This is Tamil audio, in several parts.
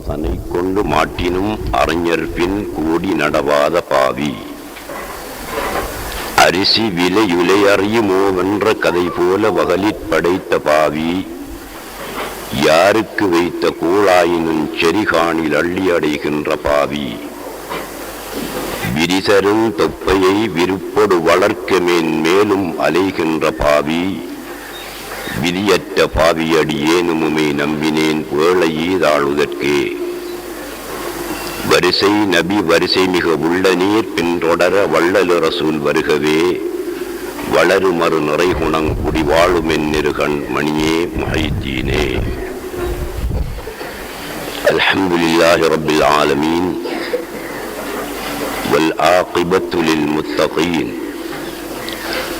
தனை கொண்டு மாட்டினும் அறிஞர் பின் கூடி நடவாத பாவி. அரிசி விலை அறியுமோ வென்ற கதை போல வகலிற் படைத்த பாவி. யாருக்கு வைத்த கூழாயினும் செரிகாணில் அள்ளி அடைகின்ற பாவி. விரிசரும் தொப்பையை விருப்பொடு வளர்க்கமேன் மேலும் அலைகின்ற பாவி. விதியற்ற பாவியடி ஏனுமுமே நம்பினேன் வேளையீதாளுதற்கே. வரிசை நபி வரிசை மிக உள்ள நீர் பின்தொடர வள்ளலு ரசூல் வருகவே. வளருமறு நிறைகுணங் குடிவாழுமென் நிருகன் மணியே முஹைத்தீனே. அல்ஹம்துலில்லாஹி ரப்பில் ஆலமீன் வல் ஆகிபத்து லில் முத்தகீன்.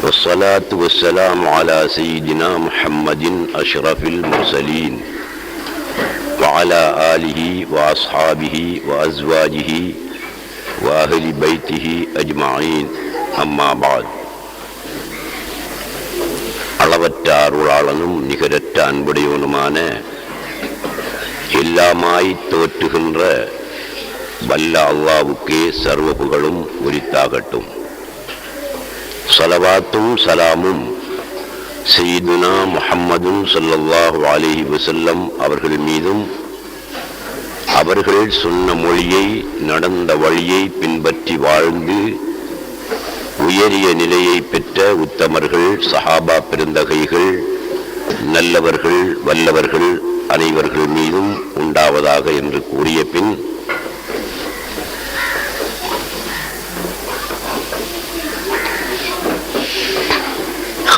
والصلاة والسلام على سيدنا محمد أشرف المرسلين وعلى آله وأصحابه وأزواجه وأهل بيته أجمعين أما بعد. அளவற்ற அருளாளனும் நிகரற்ற அன்புடையவனுமான எல்லாமாய் தோற்றுகின்ற வல்ல அல்லாஹ்வுக்கே சர்வ புகழும் உரித்தாகட்டும். ஸலவாத்தும் ஸலாமும் சய்யிதுனா முஹம்மதுன் ஸல்லல்லாஹு அலைஹி வஸல்லம் அவர்கள் மீதும், அவர்கள் சொன்ன மொழியை நடந்த வழியை பின்பற்றி வாழ்ந்து உயரிய நிலையை பெற்ற உத்தமர்கள், சஹாபா பெருந்தகைகள், நல்லவர்கள், வல்லவர்கள் அனைவர்கள் மீதும் உண்டாவதாக என்று கூறிய பின்,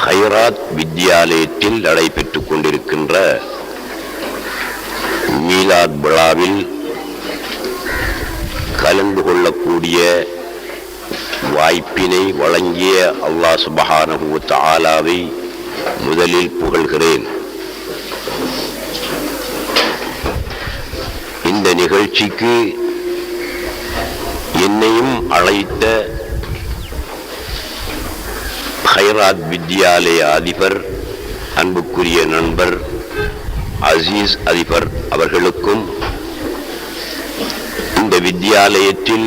ஹைராத் வித்யாலயத்தில் நடைபெற்றுக் கொண்டிருக்கின்ற மீலாத் விழாவில் கலந்து கொள்ளக்கூடிய வாய்ப்பினை வழங்கிய அல்லாஹ் சுப்ஹானஹு வ தஆலாவை முதலில் புகழ்கிறேன். இந்த நிகழ்ச்சிக்கு என்னையும் அழைத்த ஹைராத் வித்யாலய அதிபர், அன்புக்குரிய நண்பர் அசீஸ் அதிபர் அவர்களுக்கும், இந்த வித்யாலயத்தில்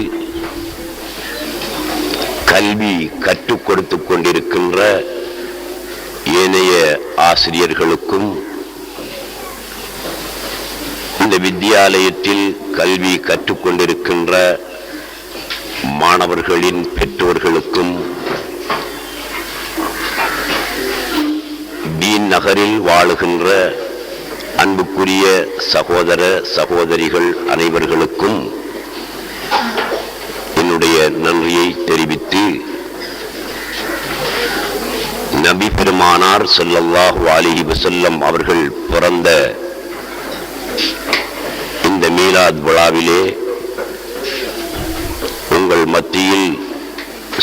கல்வி கற்றுக் கொடுத்து கொண்டிருக்கின்ற ஏனைய ஆசிரியர்களுக்கும், இந்த வித்யாலயத்தில் கல்வி கற்றுக்கொண்டிருக்கின்ற மாணவர்களின் பெற்றோர்களுக்கும், தீன் நகரில் வாழுகின்ற அன்புக்குரிய சகோதர சகோதரிகள் அனைவர்களுக்கும் என்னுடைய நன்றியை தெரிவித்து, நபி பெருமானார் ஸல்லல்லாஹு அலைஹி வஸல்லம் அவர்கள் பிறந்த இந்த மீலாத் விழாவிலே உங்கள் மத்தியில்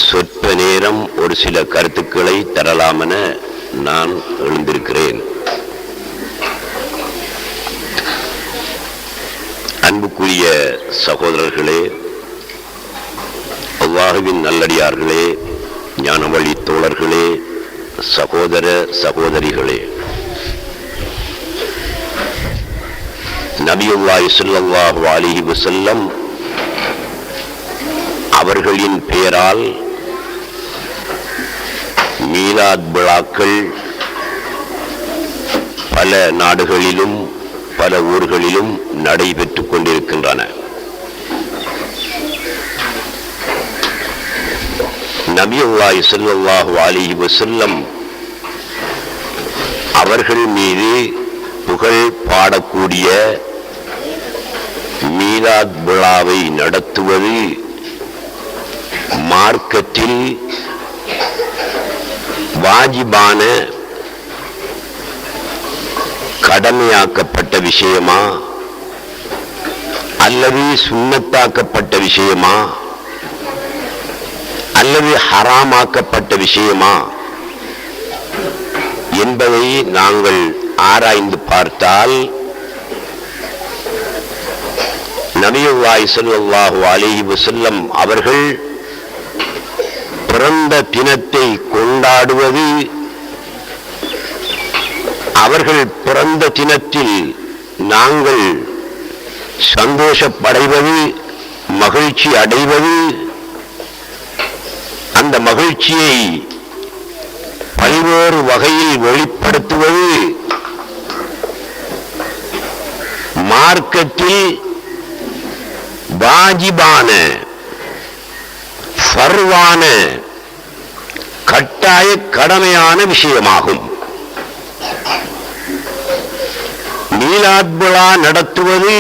சொற்ப நேரம் ஒரு சில கருத்துக்களை தரலாமென நான் எழுந்திருக்கிறேன். அன்புக்குரிய சகோதரர்களே, அல்லாஹ்வின் நல்லடியார்களே, ஞானவழி தோழர்களே, சகோதர சகோதரிகளே, நபியுல்லாஹி ஸல்லல்லாஹு அலைஹி வஸல்லம் அவர்களின் பெயரால் மீலாத் விழாக்கள் பல நாடுகளிலும் பல ஊர்களிலும் நடைபெற்றுக் கொண்டிருக்கின்றன. நபியுல்லாஹி ஸல்லல்லாஹு அலைஹி வஸல்லம் அவர்கள் மீது புகழ் பாடக்கூடிய மீலாத் விழாவை நடத்துவது மார்க்கத்தில் வாஜிபான கடமையாக்கப்பட்ட விஷயமா அல்லது சுன்னத்தாக்கப்பட்ட விஷயமா அல்லது ஹராமாக்கப்பட்ட விஷயமா என்பதை நாங்கள் ஆராய்ந்து பார்த்தால், நபியுல்லாஹி ஸல்லல்லாஹு அலைஹி வஸல்லம் அவர்கள் பிறந்த தினத்தை கொண்டாடுவது, அவர்கள் பிறந்த தினத்தில் நாங்கள் சந்தோஷப்படைவது, மகிழ்ச்சி அடைவது, அந்த மகிழ்ச்சியை பல்வேறு வகையில் வெளிப்படுத்துவது மார்க்கத்தில் வாஜிபான, ஃபர்வான, கட்டாய கடமையான விஷயமாகும். மீலாத் விழா நடத்துவது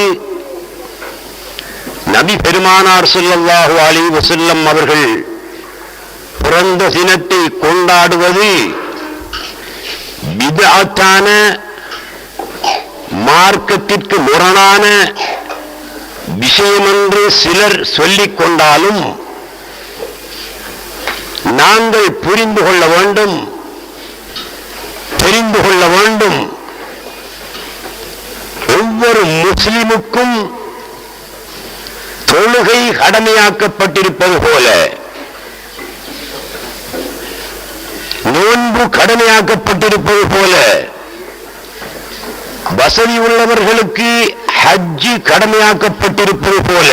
நபி பெருமானார் ஸல்லல்லாஹு அலைஹி வஸல்லம் அவர்கள் பிறந்த தினத்தை கொண்டாடுவது பித்அத்தான, மார்க்கத்திற்கு முரணான விஷயம் என்று சிலர் சொல்லிக் கொண்டாலும் நாங்கள் புரிந்து கொள்ள வேண்டும், தெரிந்து கொள்ள வேண்டும். ஒவ்வொரு முஸ்லிமுக்கும் தொழுகை கடமையாக்கப்பட்டிருப்பது போல, நோன்பு கடமையாக்கப்பட்டிருப்பது போல, வசதி உள்ளவர்களுக்கு ஹஜ் கடமையாக்கப்பட்டிருப்பது போல,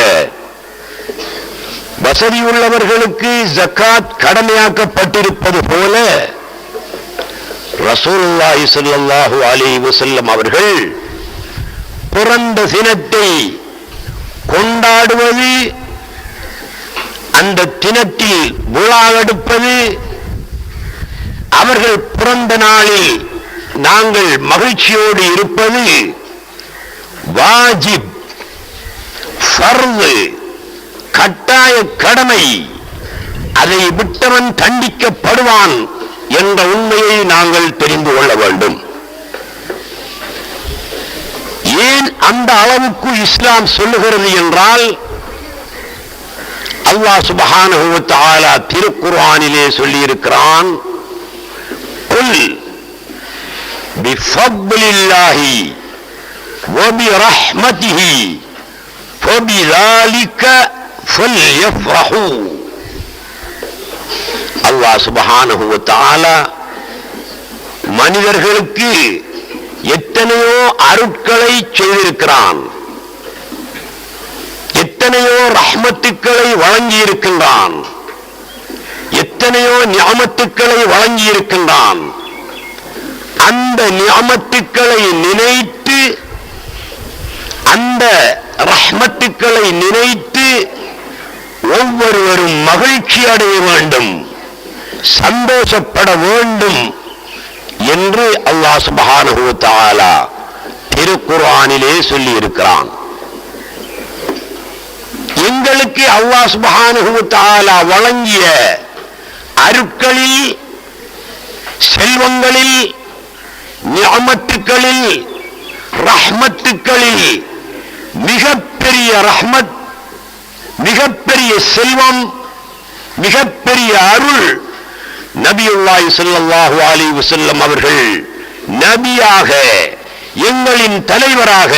வசதி உள்ளவர்களுக்கு ஜகாத் கடமையாக்கப்பட்டிருப்பது போல, ரசூலுல்லாஹி ஸல்லல்லாஹு அலைஹி வஸல்லம் அவர்கள் பிறந்த தினத்தை கொண்டாடுவது, அந்த தினத்தில் விழா எடுப்பது, அவர்கள் பிறந்த நாளில் நாங்கள் மகிழ்ச்சியோடு இருப்பது வாஜிப், ஃபர்து, கட்டாய கடமை. அதை விட்டவன் தண்டிக்கப்படுவான் என்ற உண்மையை நாங்கள் தெரிந்து கொள்ள வேண்டும். ஏன் அந்த அளவுக்கு இஸ்லாம் சொல்லுகிறது என்றால், அல்லாஹ் சுப்ஹானஹு வ தஆலா திருக்குர்ஆனிலே சொல்லி இருக்கிறான், குல் பிஃபத்லில்லாஹி வ பிரஹ்மதிஹி ஃபபிதாலிக ஃபல்யஃப்ரஹு. அல்லாஹ் சுப்ஹானஹு வ தஆலா மனிதர்களுக்கு எத்தனையோ அருட்களை செய்திருக்கிறான், எத்தனையோ ரஹ்மத்துக்களை வழங்கி இருக்கின்றான், எத்தனையோ நிஅமத்துக்களை வழங்கி இருக்கின்றான். அந்த நிஅமத்துக்களை நினைத்து, அந்த ரஹ்மத்துக்களை நினைத்து ஒவ்வொருவரும் மகிழ்ச்சி அடைய வேண்டும், சந்தோஷப்பட வேண்டும் என்று அல்லாஹ் சுப்ஹானஹு வ தஆலா திருக்குர்ஆனிலே சொல்லி இருக்கிறான். எங்களுக்கு அல்லாஹ் சுப்ஹானஹு வ தஆலா வழங்கிய அருட்களில், செல்வங்களில், நிஅமத்துக்களில், ரஹ்மத்துக்களில் மிகப்பெரிய ரஹ்மத், மிகப்பெரிய செல்வம், மிகப்பெரிய அருள் நபியுல்லாஹி ஸல்லல்லாஹு அலைஹி வஸல்லம் அவர்கள் நபியாக, எங்களின் தலைவராக,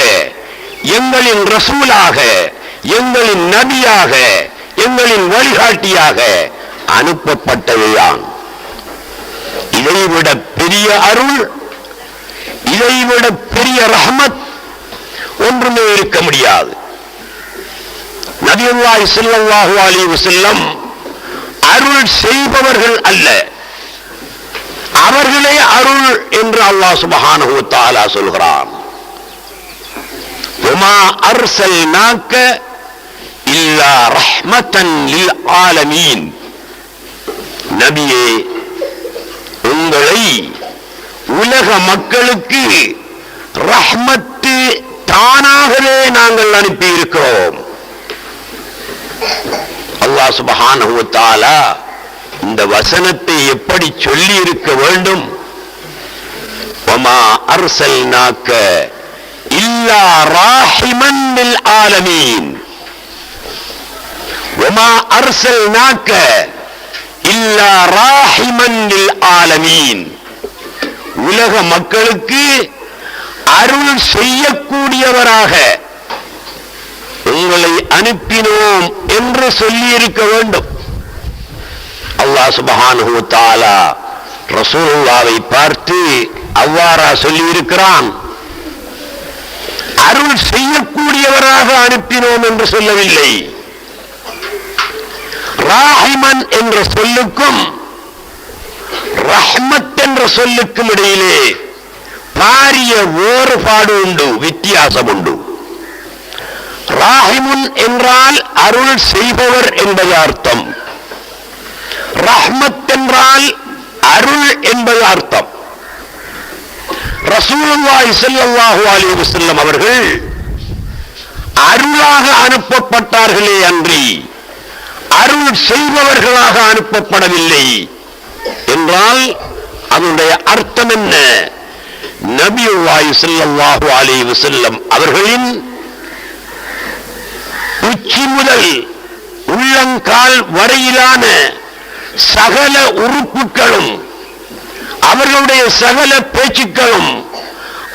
எங்களின் ரசூலாக, எங்களின் நபியாக, எங்களின் வழிகாட்டியாக அனுப்பப்பட்டவையான். இதைவிட பெரிய அருள், இதைவிட பெரிய ரஹ்மத் ஒன்றுமே இருக்க முடியாது. நபியுல்லாஹி ஸல்லல்லாஹு அலைஹி வஸல்லம் அருள் செய்பவர்கள் அல்ல, அவர்களே அருள் என்று அல்லாஹ் சுப்ஹானஹு வ தஆலா சொல்கிறான். வமா அர்ஸல்நாக இல்லா ரஹ்மத்தன் லில் ஆலமீன். நபியே, உங்களை உலக மக்களுக்கு ரஹ்மத்து தானாகவே நாங்கள் அனுப்பி இருக்கிறோம். அல்லாஹ் சுப்ஹானஹு வ தஆலா இந்த வசனத்தை எப்படி சொல்லி இருக்க வேண்டும்? வமா அர்ஸல்நாக இல்லா ராஹிமன் லில் ஆலமீன். வமா அர்ஸல்நாக இல்லா ராஹிமன் லில் ஆலமீன். உலக மக்களுக்கு அருள் செய்யக்கூடியவராக உங்களை அனுப்பினோம் என்று சொல்லி இருக்க வேண்டும். அல்லாஹ் சுப்ஹானஹு வ தஆலா ரசூலுல்லாஹ்வை பார்த்து அவ்வாறா சொல்லி இருக்கிறான். அருள் அருள் செய்யக்கூடியவராக அனுப்பினோம் என்று சொல்லவில்லை. ராஹிமன் என்ற சொல்லுக்கும் ரஹ்மத் என்ற சொல்லுக்கும் இடையிலே பாரிய வேறுபாடு உண்டு, வித்தியாசம் உண்டு. ராஹிமுன் என்றால் அருள் செய்பவர் என்பது அர்த்தம். ரஹ்மத் என்றால் அருள் என்பது அர்த்தம். ரசூலுல்லாஹி ஸல்லல்லாஹு அலைஹி வஸல்லம் அவர்கள் அருளாக அனுப்பப்பட்டார்களே அன்றி அருள் செய்பவர்களாக அனுப்பப்படவில்லை என்றால் அதனுடைய அர்த்தம் என்ன? நபியுல்லாஹி ஸல்லல்லாஹு அலைஹி வஸல்லம் அவர்களின் உச்சி முதல் உள்ளங்கால் வரையிலான சகல உறுப்புகளும், அவர்களுடைய சகல பேச்சுக்களும்,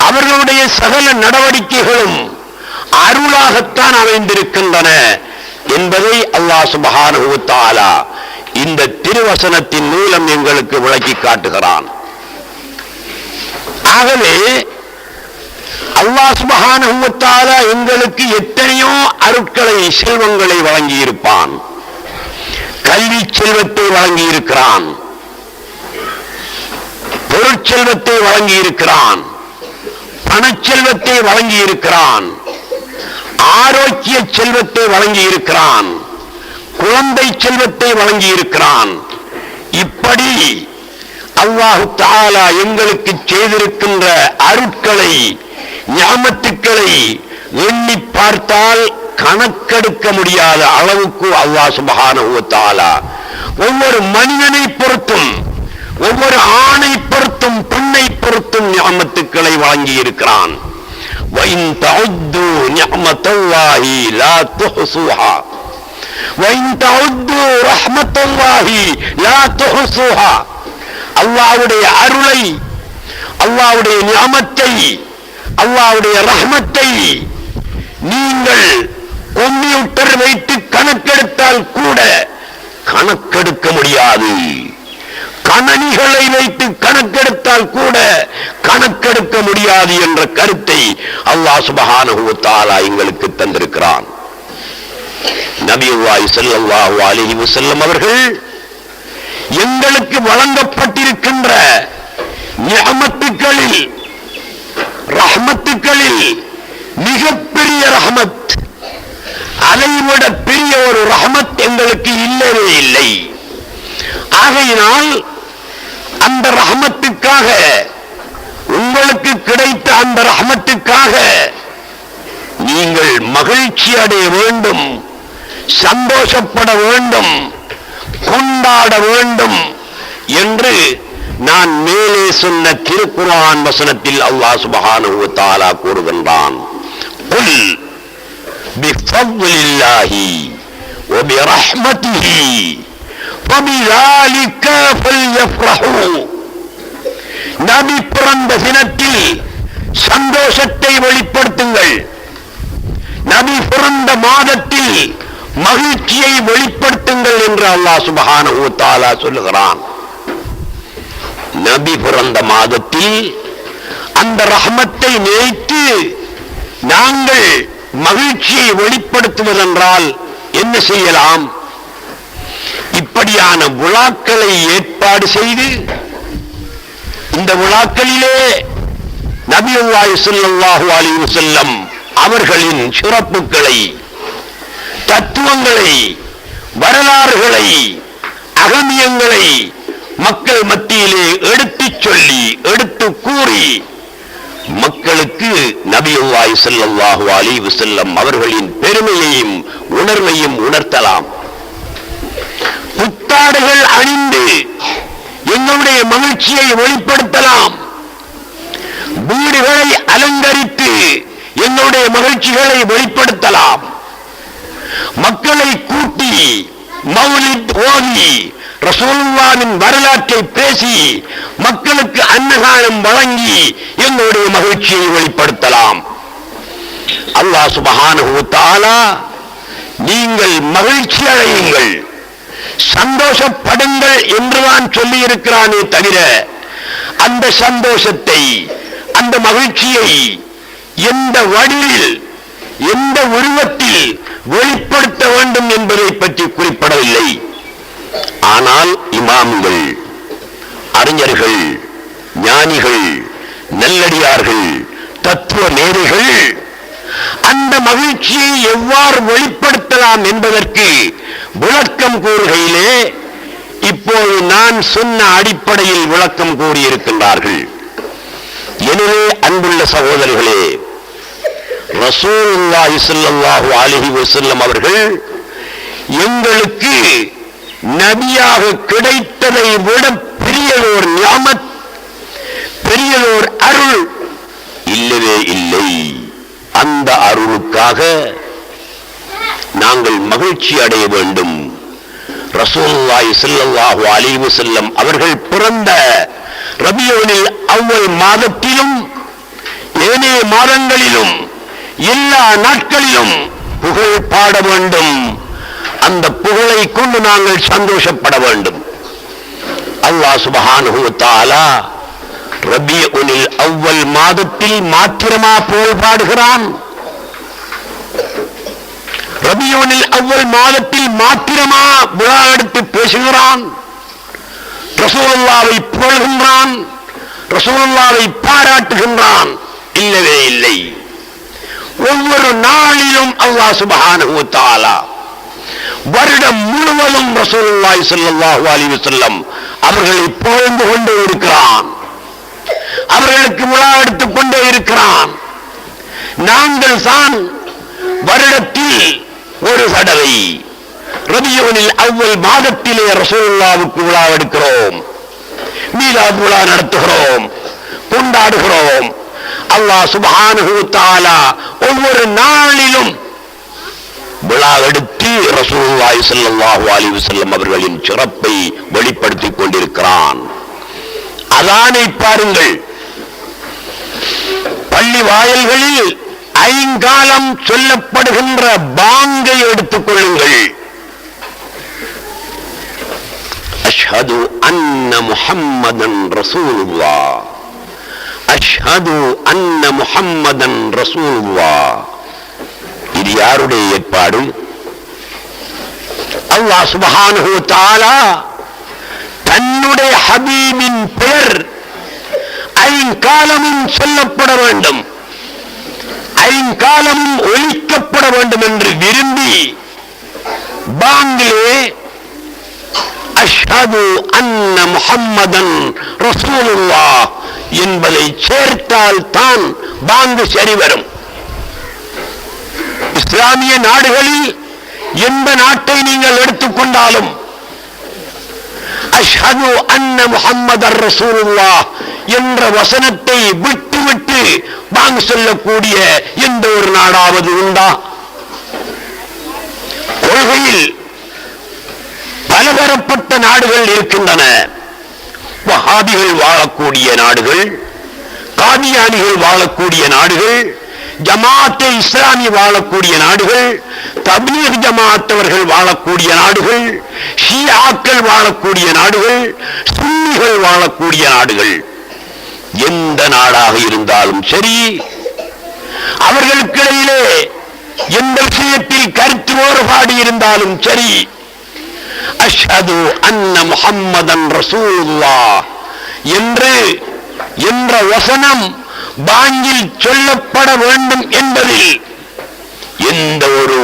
அவர்களுடைய சகல நடவடிக்கைகளும் அருளாகத்தான் அமைந்திருக்கின்றன என்பதை அல்லாஹ் சுப்ஹானஹு வ தஆலா இந்த திருவசனத்தின் மூலம் எங்களுக்கு விளக்கி காட்டுகிறான். ஆகவே அல்லாஹ் சுப்ஹானஹு வ தஆலா எங்களுக்கு எத்தனையோ அருட்களை, செல்வங்களை வழங்கி இருப்பான். கல்வி செல்வத்தை வழங்கி இருக்கிறான், பொருட்செல்வத்தை வழங்கி இருக்கிறான், பணச்செல்வத்தை வழங்கி இருக்கிறான், ஆரோக்கிய செல்வத்தை வழங்கி இருக்கிறான், குழந்தை செல்வத்தை வழங்கி இருக்கிறான். இப்படி அல்லாஹ் தஆலா எங்களுக்கு செய்திருக்கின்ற அருட்களை, நிஅமத்துக்களை எண்ணி பார்த்தால் கணக்கெடுக்க முடியாத அளவுக்கு அல்லாஹ் சுப்ஹானஹு வ தஆலா ஒவ்வொரு மனிதனை பொறுத்தும், ஒவ்வொரு ஆணை பொறுத்தும், பெண்ணை பொறுத்தும் நிஅமத்துக்களை வழங்கி இருக்கிறான். وَإِن تَعُدُّوا نِعْمَةَ اللَّهِ لَا تُحْصُوهَا وَإِن تَعُدُّوا رَحْمَةَ اللَّهِ لَا تُحْصُوهَا. அல்லாஹ்வுடைய அருளை, அல்லாஹ்வுடைய நிஅமத்தை, அல்லாஹ்வுடைய ரஹ்மத்தை நீங்கள் கம்ப்யூட்டர் வைத்து கணக்கெடுத்தால் கூட கணக்கெடுக்க முடியாது. கணனிகளை வைத்து கணக்கெடுத்தால் கூட கணக்கெடுக்க முடியாது என்ற கருத்தை அல்லாஹ் சுப்ஹானஹு வ தஆலா எங்களுக்கு தந்திருக்கிறான். நபியுல்லாஹி ஸல்லல்லாஹு அலைஹி வஸல்லம் அவர்கள் எங்களுக்கு வழங்கப்பட்டிருக்கின்ற நிஅமத்துகளில், ரஹ்மத்துகளில் மிகப்பெரிய ரஹ்மத், அதைவிட பெரிய ஒரு ரஹ்மத் எங்களுக்கு இல்லவே இல்லை. ஆகையினால் அந்த ரஹ்மத்துக்காக, உங்களுக்கு கிடைத்த அந்த ரஹ்மத்துக்காக நீங்கள் மகிழ்ச்சி அடைய வேண்டும், சந்தோஷப்பட வேண்டும், கொண்டாட வேண்டும் என்று நான் மேலே சொன்ன திருக்குர்ஆன் வசனத்தில் அல்லாஹ் சுப்ஹானஹு வ தஆலா கூறுகின்றான். குல் பிஃபضலில்லாஹி வ பிரஹ்மத்திஹி فبذلك فليفرحوا. நபி பிறந்த தினத்தில் சந்தோஷத்தை வெளிப்படுத்துங்கள், நபி பிறந்த மாதத்தில் மகிழ்ச்சியை வெளிப்படுத்துங்கள் என்று அல்லாஹ் சுப்ஹானஹு வ தஆலா சொல்லுகிறான். நபி பிறந்த மாதத்தில் அந்த ரஹ்மத்தை நினைத்து நாங்கள் மகிழ்ச்சியை வெளிப்படுத்துவதென்றால் என்ன செய்யலாம்? இப்படியான விழாக்களை ஏற்பாடு செய்து இந்த விழாக்களிலே நபியுல்லாஹி ஸல்லல்லாஹு அலைஹி வஸல்லம் அவர்களின் சிறப்புகளை, தத்துவங்களை, வரலாறுகளை, அகமியங்களை மக்கள் மத்தியிலே எடுத்துச் சொல்லி, எடுத்து கூறி மக்களுக்கு நபியுல்லாஹி ஸல்லல்லாஹு அலைஹி வஸல்லம் அவர்களின் பெருமையையும் உணர்வையும் உணர்த்தலாம். புத்தாடைகள் அணிந்து எங்களுடைய மகிழ்ச்சியை வெளிப்படுத்தலாம். வீடுகளை அலங்கரித்து எங்களுடைய மகிழ்ச்சிகளை வெளிப்படுத்தலாம். மக்களை கூட்டி மௌலித் ஓதி ரசூலுல்லாஹ்வின் வரலாற்றை பேசி மக்களுக்கு அன்னதானம் வழங்கி எங்களுடைய மகிழ்ச்சியை வெளிப்படுத்தலாம். அல்லாஹ் சுப்ஹானஹு வ தஆலா நீங்கள் மகிழ்ச்சி அடையுங்கள், சந்தோஷப்படுங்கள் என்றுதான் சொல்லி இருக்கிறானே தவிர அந்த சந்தோஷத்தை, அந்த மகிழ்ச்சியை எந்த வழியில் எந்த உருவத்தில் வெளிப்படுத்த வேண்டும் என்பதை பற்றி குறிப்பிடவில்லை. ஆனால் இமாம்கள், அறிஞர்கள், ஞானிகள், நல்லடியார்கள், தத்துவ மேதைகள் அந்த மகிழ்ச்சியை எவ்வாறு வெளிப்படுத்தலாம் என்பதற்கு விளக்கம் கூறுகையிலே இப்போது நான் சொன்ன அடிப்படையில் விளக்கம் கூறியிருக்கின்றார்கள். எனவே அன்புள்ள சகோதரர்களே, ரசூலுல்லாஹி ஸல்லல்லாஹு அலைஹி வஸல்லம் அவர்கள் எங்களுக்கு நபியாக கிடைத்ததை விட பெரியதோர் நியாமத், பெரியதோர் அருள் இல்லவே இல்லை. அந்த அருளுக்காக நாங்கள் மகிழ்ச்சி அடைய வேண்டும். ரசூலுல்லாஹி ஸல்லல்லாஹு அலைஹி வஸல்லம் அவர்கள் பிறந்த ரபியுல் அவ்வல் மாதத்திலும் ஏனைய மாதங்களிலும் எல்லா நாட்களிலும் புகழ் பாட வேண்டும். அந்த புகழை கொண்டு நாங்கள் சந்தோஷப்பட வேண்டும். அல்லாஹ் சுப்ஹானஹு வ தஆலா ரபியுல் அவ்வல் மாதத்தில் மாத்திரமா புகழ் பாடுகிறான்? ரபியுல் அவ்வல் மாதத்தில் மாத்திரமா விழா எடுத்து பேசுகிறான்? ரசூலுல்லாஹ்வை புகழ்கின்றான், ரசூலுல்லாஹ்வை பாராட்டுகின்றான்? இல்லவே இல்லை. ஒவ்வொரு நாளிலும் அல்லாஹ் சுப்ஹானஹு வ தஆலா வருடம் முழுவதும் ரசூலுல்லாஹி ஸல்லல்லாஹு அலைஹி வஸல்லம் அவர்களை புகழ்ந்து கொண்டே இருக்கிறான், அவர்களுக்கு விழா எடுத்துக் கொண்டே இருக்கிறான். நாங்கள் தான் வருடத்தில் ஒரு தடவை ரபியுல் அவ்வல் மாதத்திலே ரசூலுல்லாஹ்வுக்கு விழா எடுக்கிறோம், மீலாத் விழா நடத்துகிறோம், கொண்டாடுகிறோம். அல்லாஹ் சுப்ஹானஹு வ தஆலா ஒவ்வொரு நாளிலும் விழா எடுத்து ரசூலுல்லாஹி ஸல்லல்லாஹு அலைஹி வஸல்லம் அவர்களின் சிறப்பை வெளிப்படுத்திக் கொண்டிருக்கிறான். அதானை பாருங்கள், பள்ளி வாயில்களில் ஐங்காலம் சொல்லப்படுகின்ற பாங்கை எடுத்துக் கொள்ளுங்கள். அஷ்ஹது அன்ன முஹம்மதன் ரசூலுல்லாஹ், அஷ்ஹது அன்ன முஹம்மதன் ரசூலுல்லாஹ். இது யாருடைய ஏற்பாடு? அல்லாஹ் சுப்ஹானஹு வ தஆலா தன்னுடைய ஹபீபின் பெயர் ஐங்காலமும் சொல்லப்பட வேண்டும், ஐங்காலமும் ஒலிக்கப்பட வேண்டும் என்று விரும்பி பாங்கிலே அஷ்ஹது அன்ன முஹம்மதன் ரசூலுல்லாஹ் என்பதை சேர்த்தால் தான் பாங்கு சரி வரும். இஸ்லாமிய நாடுகளில் எந்த நாட்டை நீங்கள் எடுத்துக்கொண்டாலும் அஷ்ஹது அன்ன முஹம்மதர் ரசூலுல்லாஹ் என்ற வசனத்தை விட்டுவிட்டு பாங்கு சொல்லக்கூடிய எந்த ஒரு நாடாவது உண்டா? கொள்கையில் பலதரப்பட்ட நாடுகள் இருக்கின்றன. வஹாபிகள் வாழக்கூடிய நாடுகள், காதியானிகள் வாழக்கூடிய நாடுகள், ஜமாஅத்தே இஸ்லாமி வாழக்கூடிய நாடுகள், தப்லீக் ஜமாஅத்தவர்கள் வாழக்கூடிய நாடுகள், ஷியாக்கள் வாழக்கூடிய நாடுகள், சுன்னிகள் வாழக்கூடிய நாடுகள். எந்த நாடாக இருந்தாலும் சரி, அவர்களுக்கிடையிலே எந்த விஷயத்தில் கருத்து வேறுபாடு இருந்தாலும் சரி, அஷ்ஹது அன்ன முஹம்மதன் ரசூலுல்லாஹ் என்ற வசனம் பாங்கில் சொல்லப்பட வேண்டும் என்பதில் எந்த ஒரு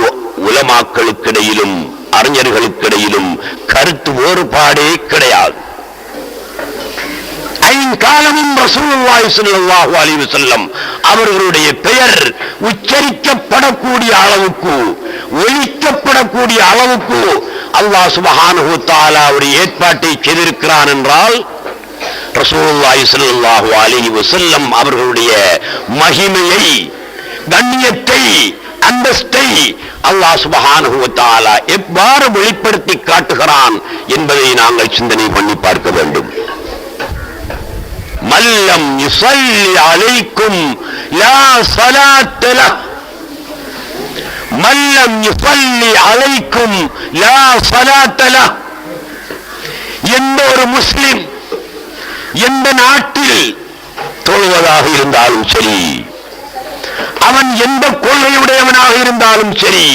உலமாக்களுக்கிடையிலும் அறிஞர்களுக்கிடையிலும் கருத்து வேறுபாடே கிடையாது. ஐங்காலமும் ரசூலுல்லாஹி ஸல்லல்லாஹு அலைஹி வஸல்லம் அவர்களுடைய பெயர் உச்சரிக்கப்படக்கூடிய அளவுக்கு, ஒலிக்கப்படக்கூடிய அளவுக்கு அல்லாஹ் சுப்ஹானஹு வ தஆலா ஒரு ஏற்பாட்டை செய்திருக்கிறான் என்றால், ரசூலுல்லாஹி ஸல்லல்லாஹு அலைஹி வஸல்லம் அவர்களுடைய மகிமையை, கண்ணியத்தை, அந்தஸ்தை அல்லாஹ் சுப்ஹானஹு வ தஆலா எவ்வாறு வெளிப்படுத்தி காட்டுகிறான் என்பதை நாங்கள் சிந்தனை பண்ணி பார்க்க வேண்டும். மல்லம் யுஸல்லி அலைக்கும் லா ஸலாத்த லஹ், மல்லம் யுஸல்லி அலைக்கும் லா ஸலாத்த லஹ். எந்த ஒரு முஸ்லிம் எந்த நாட்டில் தொழுவதாக இருந்தாலும் சரி, அவன் எந்த கொள்கையுடையவனாக இருந்தாலும் சரி,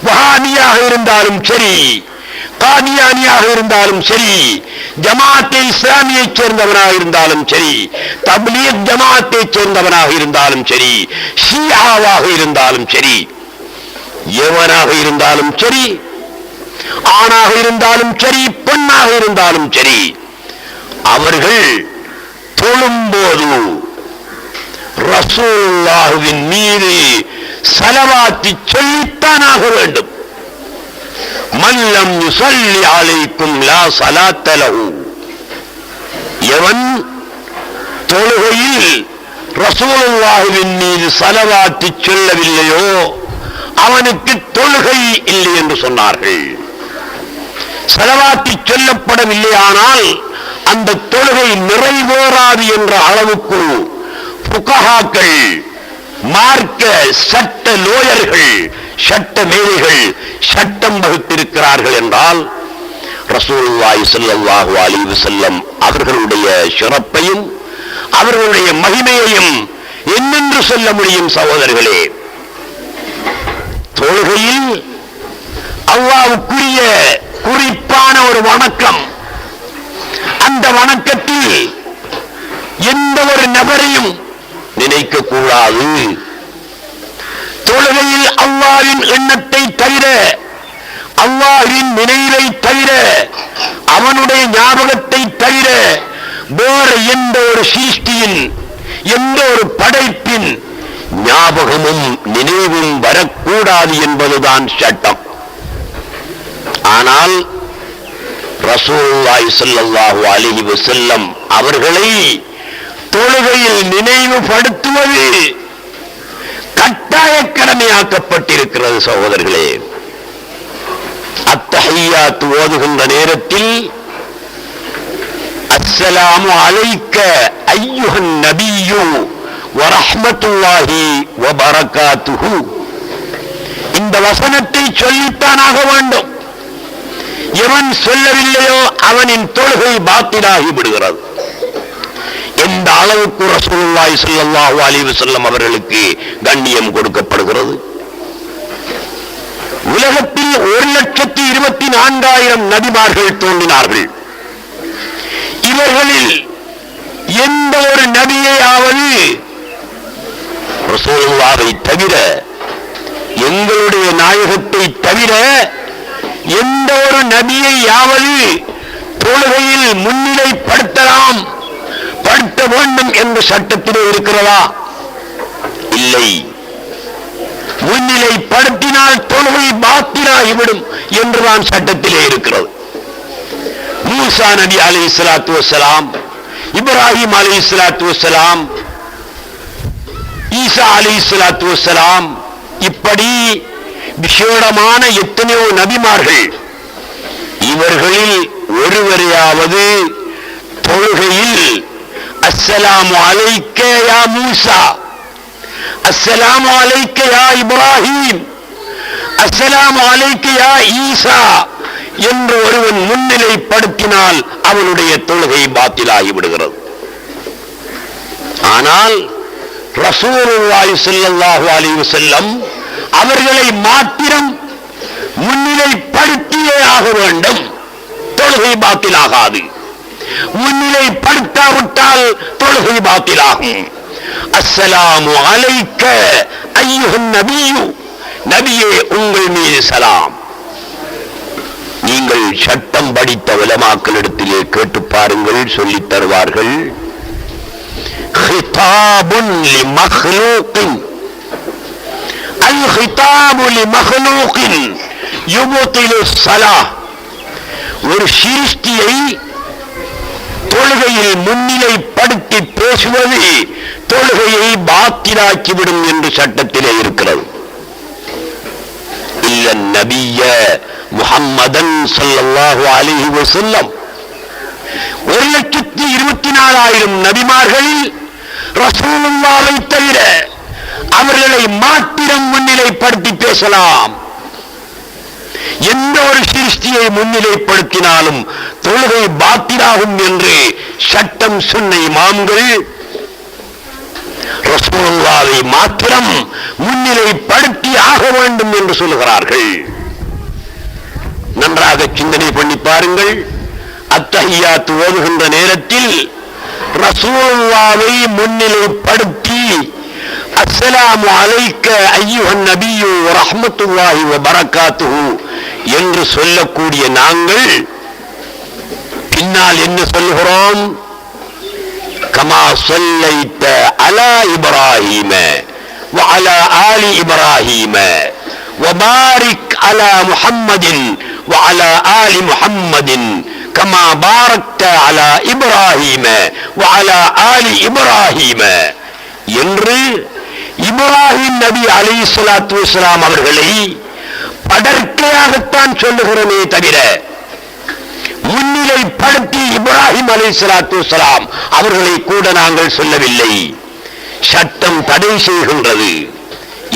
வஹாபியாக இருந்தாலும் சரி, காதியானியாக இருந்தாலும் சரி, ஜமாஅத்தே இஸ்லாமியைச் சேர்ந்தவனாக இருந்தாலும் சரி, தப்லீக் ஜமாஅத்தைச் சேர்ந்தவனாக இருந்தாலும் சரி, ஷியாவாக இருந்தாலும் சரி, எவனாக இருந்தாலும் சரி, ஆணாக இருந்தாலும் சரி, பெண்ணாக இருந்தாலும் சரி, அவர்கள் தொழும்போது ரசூலுல்லாஹ்வின் மீது ஸலவாத் சொல்லித்தானாக வேண்டும். மல்லம் யுஸல்லி அலைக்கும் லா ஸலாத்த லஹு. எவன் தொழுகையில் ரசூலுல்லாஹ்வின் மீது ஸலவாத் சொல்லவில்லையோ அவனுக்கு தொழுகை இல்லை என்று சொன்னார்கள். ஸலவாத் சொல்லப்படவில்லையானால் அந்த தொழுகை நிறைவேறாது என்ற அளவுக்கு ஃபுகஹாக்கள், மார்க்க சட்ட லோயர்கள், சட்ட மேதைகள் சட்டம் வகுத்திருக்கிறார்கள் என்றால் ரசூலுல்லாஹி ஸல்லல்லாஹு அலைஹி வஸல்லம் அவர்களுடைய சிறப்பையும் அவர்களுடைய மகிமையையும் என்னென்று சொல்ல முடியும் சகோதரர்களே? தொழுகையில் அல்லாஹ்வுக்குரிய குறிப்பான ஒரு வணக்கம். அந்த வணக்கத்தில் எந்த ஒரு நபரையும் நினைக்க கூடாது. தொழுகையில் அல்லாஹ்வின் எண்ணத்தை தவிர, அல்லாஹ்வின் நினைவை தவிர, அவனுடைய ஞாபகத்தை தவிர வேறு எந்த ஒரு சிருஷ்டியின், எந்த ஒரு படைப்பின் ஞாபகமும் நினைவும் வரக்கூடாது என்பதுதான் சட்டம். ஆனால் ரசூலுல்லாஹி ஸல்லல்லாஹு அலைஹி வஸல்லம் அவர்களை தொழுகையில் நினைவுபடுத்துவது கட்டாய கடமையாக்கப்பட்டிருக்கிறது சகோதரர்களே. அத்தஹிய்யாத் ஓதுகின்ற நேரத்தில் அஸ்ஸலாமு அலைக்க அய்யுஹன் நபியு வ ரஹ்மத்துல்லாஹி வ பரகாத்துஹு, இந்த வசனத்தை சொல்லித்தானாக வேண்டும். எவன் சொல்லவில்லையோ அவனின் தொழுகை பாத்திலாகி விடுகிறது. எந்த அளவுக்கு ரசூலுல்லாஹி ஸல்லல்லாஹு அலைஹி வஸல்லம் அவர்களுக்கு கண்ணியம் கொடுக்கப்படுகிறது. உலகத்தில் 1,24,000 நபிமார்கள் தோன்றினார்கள். இவர்களில் எந்த ஒரு நபியையாவது ரசூலுல்லாஹை தவிர, எங்களுடைய நாயகத்தை தவிர எந்த ஒரு நபியையாவது தொழுகையில் முன்னிலைப்படுத்தலாம், படுத்த வேண்டும் என்ற சட்டத்திலே இருக்கிறதா? இல்லை. முன்னிலைப்படுத்தினால் தொழுகை பாத்திலாகிவிடும் என்றுதான் சட்டத்திலே இருக்கிறது. மூசா நபி அலைஹிஸ்ஸலாத்து வஸ்ஸலாம், இப்ராஹிம் அலைஹிஸ்ஸலாத்து வஸ்ஸலாம், ஈசா அலைஹிஸ்ஸலாத்து வஸ்ஸலாம், இப்படி விசேடமான எத்தனையோ நபிமார்கள், இவர்களில் ஒருவரையாவது தொழுகையில் அஸ்ஸலாமு அலைக்க யா மூசா, அஸ்ஸலாமு அலைக்க யா இப்ராஹிம், அஸ்ஸலாமு அலைக்க யா ஈசா என்று ஒருவன் முன்னிலைப்படுத்தினால் அவனுடைய தொழுகை பாத்திலாகி விடுகிறது. ஆனால் ரசூலுல்லாஹி ஸல்லல்லாஹு அலைஹி வஸல்லம் அவர்களை மாத்திரம் முன்னிலைப்படுத்தியே ஆக வேண்டும், தொழுகை பாத்திலாகாது. முன்னிலைப்படுத்தாவிட்டால் தொழுகை பாத்திலாகும். அஸ்ஸலாமு அலைக்க அய்யுஹன் நபியு, நபியே உங்கள் மீது சலாம். நீங்கள் சட்டம் படித்த உலமாக்களிடத்திலே கேட்டு பாருங்கள், சொல்லித் தருவார்கள். ஹிதாபுன் லிமக்லூகின், அல் ஹிதாபு லிமக்லூகின் யுபதிலு ஸலாஹ். ஒரு சிருஷ்டியை தொழுகையில் முன்னிலைப்படுத்தி பேசுவது தொழுகையை பாத்திலாக்கிவிடும் என்று சட்டத்திலே இருக்கிறது. இல்ல நபிய முஹம்மதன் ஸல்லல்லாஹு அலைஹி வஸல்லம் 1,24,000 நபிமார்கள் ரசூலுல்லாஹை தவிர அவர்களை மாத்திரம் முன்னிலைப்படுத்தி பேசலாம். எந்த ஒரு சிருஷ்டியை முன்னிலைப்படுத்தினாலும் தொழுகை பாத்திலாகும் என்று சட்டம் சொன்ன இமாம்கள் ரசூலுல்லாஹை மாத்திரம் முன்னிலைப்படுத்தி ஆக வேண்டும் என்று சொல்லுகிறார்கள். நன்றாக சிந்தனை பண்ணி பாருங்கள். அத்தஹியாத் ஓதுகின்ற நேரத்தில் ரசூலுல்லாஹை முன்னிலைப்படுத்தி அஸ்ஸலாமு அலைக்க அய்யுஹன் நபியு ரஹ்மத்துல்லாஹி வ பரக்காத்துஹு என்று சொல்லக்கூடிய நாங்கள் பின்னால் என்ன சொல்கிறோம்? கமா ஸல்லைத அலா இப்ராஹீம வ அலா ஆலி இப்ராஹீம வ பாரிக் அலா முஹம்மதின் வ அலா ஆலி முஹம்மதின் கமா பாரக்த அலா இப்ராஹீம வ அலா ஆலி இப்ராஹீம என்று இப்ராஹிம் நபி அலைஹிஸ்ஸலாத்து வஸ்ஸலாம் அவர்களை படர்க்கையாகத்தான் சொல்லுகிறோமே தவிர முன்னிலைப்படுத்தி இப்ராஹிம் அலைஹிஸ்ஸலாத்து வஸ்ஸலாம் அவர்களை கூட நாங்கள் சொல்லவில்லை. சட்டம் தடை செய்கின்றது.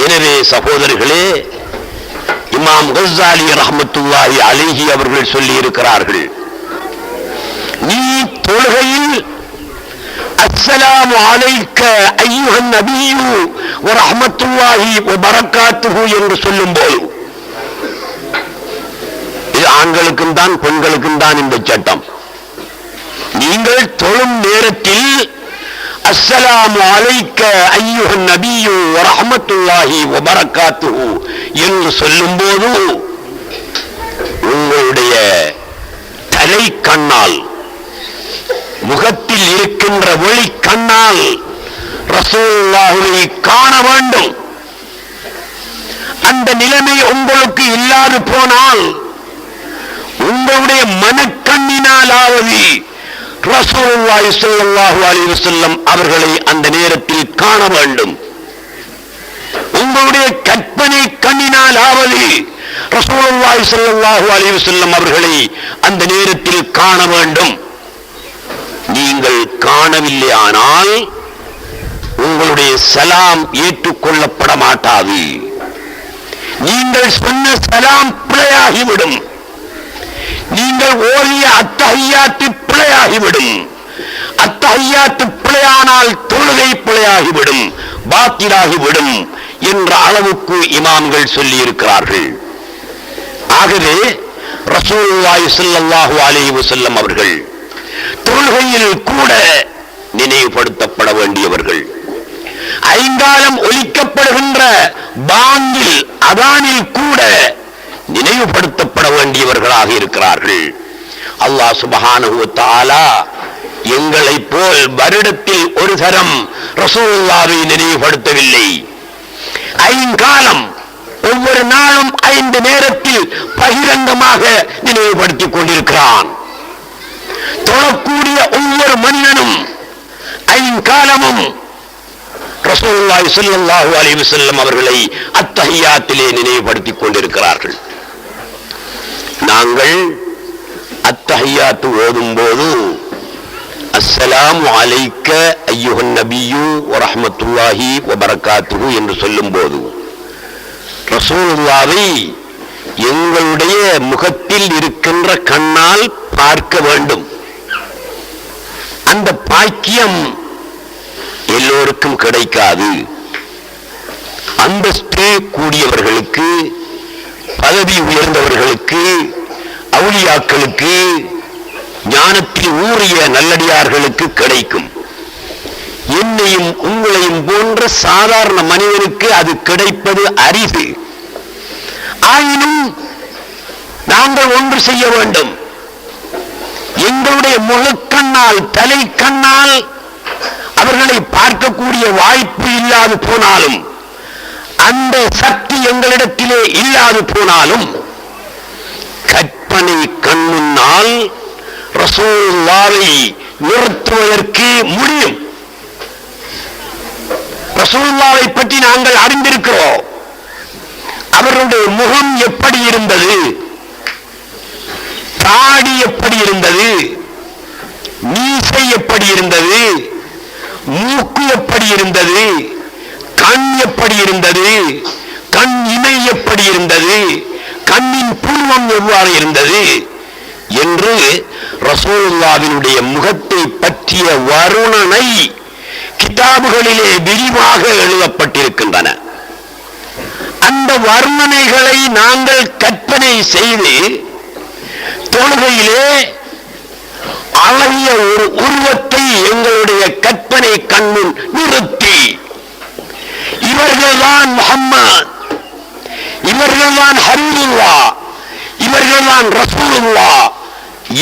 எனவே சகோதரர்களே, இமாம் கஸ்ஸாலி ரஹ்மத்துல்லாஹி அலைஹி அவர்கள் சொல்லி இருக்கிறார்கள், நீ தொழுகையில் அஸ்ஸலாமு அலைக்க அய்யுஹன் நபியு வ ரஹ்மத்துல்லாஹி வ பரக்காத்துஹு என்று சொல்லும்போது, இது ஆண்களுக்கும் தான் பெண்களுக்கும் தான் இந்த சட்டம். நீங்கள் தொழும் நேரத்தில் அஸ்ஸலாமு அலைக்க அய்யுஹன் நபியு வ ரஹ்மத்துல்லாஹி வ பரக்காத்துஹு என்று சொல்லும்போது உங்களுடைய தலை கண்ணால், முகத்தில் இருக்கின்ற ஒளி கண்ணால் ரசூலுல்லாஹை காண வேண்டும். அந்த நிலைமை உங்களுக்கு இல்லாது போனால் உங்களுடைய மனக்கண்ணினாலாவது ரசூலுல்லாஹி ஸல்லல்லாஹு அலைஹி வஸல்லம் அவர்களை அந்த நேரத்தில் காண வேண்டும். உங்களுடைய கற்பனை கண்ணினாலாவது ரசூலுல்லாஹி ஸல்லல்லாஹு அலைஹி வஸல்லம் அவர்களை அந்த நேரத்தில் காண வேண்டும். நீங்கள் காணவில்லையானால் உங்களுடைய சலாம் ஏற்றுக்கொள்ளப்பட மாட்டாது. நீங்கள் சொன்ன சலாம் பிழையாகிவிடும். நீங்கள் ஓதிய அத்தஹியாத்து பிழையாகிவிடும். அத்தஹியாத்து பிழையானால் தொழுகை பிழையாகிவிடும், பாத்திலாகிவிடும் என்ற அளவுக்கு இமாம்கள் சொல்லி இருக்கிறார்கள். ஆகவே ரசூலுல்லாஹி ஸல்லல்லாஹு அலைஹி வஸல்லம் அவர்கள் தொழுகையில் கூட நினைவுபடுத்தப்பட வேண்டியவர்கள். ஐங்காலம் ஒலிக்கப்படுகின்ற பாங்கில், அதானில் கூட நினைவுபடுத்தப்பட வேண்டியவர்களாக இருக்கிறார்கள். அல்லாஹ் சுப்ஹானஹு வ தஆலா எங்களை போல் வருடத்தில் ஒரு தரம் ரசூலுல்லாஹை நினைவுபடுத்தவில்லை. ஐங்காலம் ஒவ்வொரு நாளும் 5 நேரத்தில் பகிரங்கமாக நினைவுபடுத்திக் கொண்டிருக்கிறான். தொழக்கூடிய ஒவ்வொரு மனிதனும் ஐங்காலமும் ரசூலுல்லாஹி ஸல்லல்லாஹு அலைஹி வஸல்லம் அவர்களை அத்தஹியாத்திலே நினைவுபடுத்திக் கொண்டிருக்கிறார்கள். நாங்கள் அத்தஹியாத்து ஓதும் போது அஸ்ஸலாமு அலைக்க அய்யுஹன் நபியு வ ரஹ்மத்துல்லாஹி வ பரக்காத்துஹு என்று சொல்லும் போது ரசூலுல்லாஹை எங்களுடைய முகத்தில் இருக்கின்ற கண்ணால் பார்க்க வேண்டும். அந்த பாக்கியம் எல்லோருக்கும் கிடைக்காது. அந்தஸ்து கூடியவர்களுக்கு, பதவி உயர்ந்தவர்களுக்கு, அவுலியாக்களுக்கு, ஞானத்தில் ஊறிய நல்லடியார்களுக்கு கிடைக்கும். என்னையும் உங்களையும் போன்ற சாதாரண மனிதனுக்கு அது கிடைப்பது அரிது. ஆயினும் நாங்கள் ஒன்று செய்ய வேண்டும். எங்களுடைய முகக்கண்ணால், தலை கண்ணால் அவர்களை பார்க்கக்கூடிய வாய்ப்பு இல்லாது போனாலும், அந்த சக்தி எங்களிடத்திலே இல்லாது போனாலும், கற்பனை கண்முன்னால் ரசூலுல்லாஹை நிறுத்துவதற்கு முடியும். ரசூலுல்லாஹை பற்றி நாங்கள் அறிந்திருக்கிறோம். அவருடைய முகம் எப்படி இருந்தது, தாடி எப்படி இருந்தது, மீசை எப்படி இருந்தது, மூக்கு எப்படி இருந்தது, கண் எப்படி இருந்தது, கண் இமை எப்படி இருந்தது, கண்ணின் புருவம் எவ்வாறு இருந்தது என்று ரசூலுல்லாஹ்வினுடைய முகத்தை பற்றிய வருணனை கிதாபுகளிலே விரிவாக எழுதப்பட்டிருக்கின்றன. அந்த வர்ணனைகளை நாங்கள் கற்பனை செய்து தொழுகையிலே அழகிய ஒரு உருவத்தை எங்களுடைய கற்பனை கண்முன் நிறுத்தி இவர்கள்தான் முஹம்மது, இவர்கள்தான் ஹபீபுல்லா, இவர்கள்தான் ரசூலுல்லா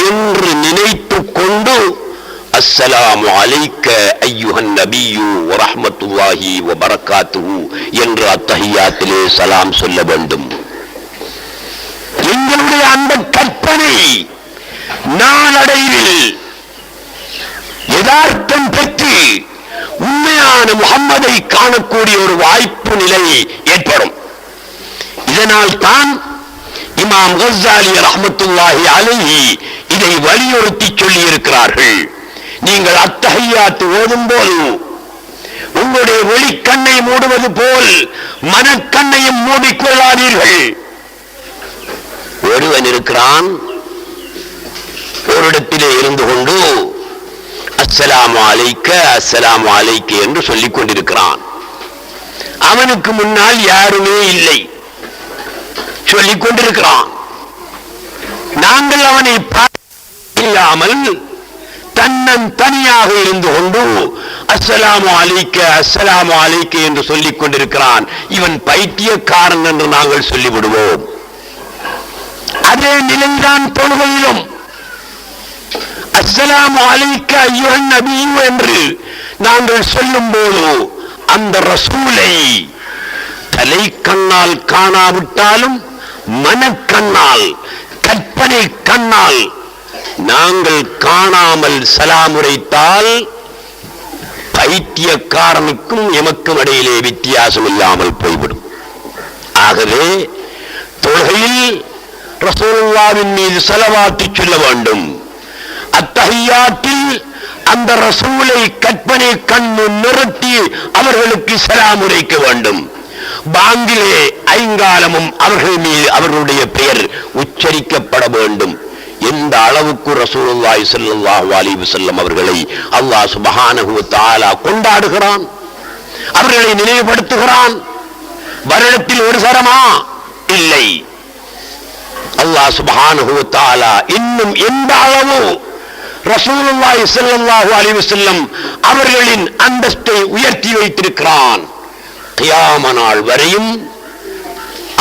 என்று நினைத்துக் கொண்டு அஸ்ஸலாமு அலைக்க அய்யுஹன் நபியு வ ரஹ்மத்துல்லாஹி வ பரக்காத்துஹு என்று அத்தஹியாத்திலே சலாம் சொல்ல வேண்டும். எங்களுடைய அந்த கற்பனை நாளடைவில் யதார்த்தம் பெற்று உண்மையான முஹம்மதை காணக்கூடிய ஒரு வாய்ப்பு நிலை ஏற்படும். இதனால் தான் இமாம் கஸ்ஸாலி ரஹ்மத்துல்லாஹி அலைஹி இதை வலியுறுத்தி சொல்லி இருக்கிறார்கள். நீங்கள் அத்தஹியாத் ஓதும் போது உங்களுடைய வெளிக்கண்ணை மூடுவது போல் மனக்கண்ணையும் மூடிக்கொள்ளாதீர்கள். ஒருவன் இருக்கிறான், ஒரு இடத்திலே இருந்து கொண்டு அஸ்ஸலாமு அலைக்க அஸ்ஸலாமு அலைக்க என்று சொல்லிக் கொண்டிருக்கிறான். அவனுக்கு முன்னால் யாருமே இல்லை, சொல்லிக் கொண்டிருக்கிறான். நாங்கள் அவனை இல்லாமல் தன்னன் தனியாக இருந்து கொண்டு அஸ்ஸலாமு அலைக்க அஸ்ஸலாமு அலைக்க என்று சொல்லிக் கொண்டிருக்கிறான். இவன் பைத்தியக்காரன் என்று நாங்கள் சொல்லிவிடுவோம். அதே நிலைதான் தொழுகையிலும் அஸ்ஸலாமு அலைக்க அய்யுஹன் நபியு என்று நாங்கள் சொல்லும் போது அந்த ரசூலை தலை கண்ணால் காணாவிட்டாலும் மனக்கண்ணால் கற்பனை கண்ணால் நாங்கள் காணாமல் சலாம் உரைத்தால் பைத்தியக்காரனுக்கும் எமக்கும் இடையிலே வித்தியாசம் இல்லாமல் போய்விடும். ஆகவே தொழுகையில் ரசூலுல்லாஹ்வின் மீது ஸலவாத்து சொல்ல வேண்டும். அத்தஹியாத்தில் அந்த ரசூலை கற்பனை கண்ணு நிறுத்தி அவர்களுக்கு சலாம் உரைக்க வேண்டும். பாங்கிலே ஐங்காலமும் அவர்கள் மீது அவர்களுடைய பெயர் உச்சரிக்கப்பட வேண்டும். எந்த அளவுக்கு ரசூலுல்லாஹி ஸல்லல்லாஹு அலைஹி வஸல்லம் அவர்களை அல்லாஹ் சுப்ஹானஹு வ தஆலா கொண்டாடுகிறான், அவர்களை நினைவுபடுத்துகிறான். வருடத்தில் ஒரு சரமா இல்லை. அல்லாஹ் சுப்ஹானஹு வ தஆலா இன்னும் எந்த அளவு ரசூலுல்லாஹி ஸல்லல்லாஹு அலைஹி வஸல்லம் அவர்களின் அந்தஸ்தை உயர்த்தி வைத்திருக்கிறான். கியாம நாள் வரையும்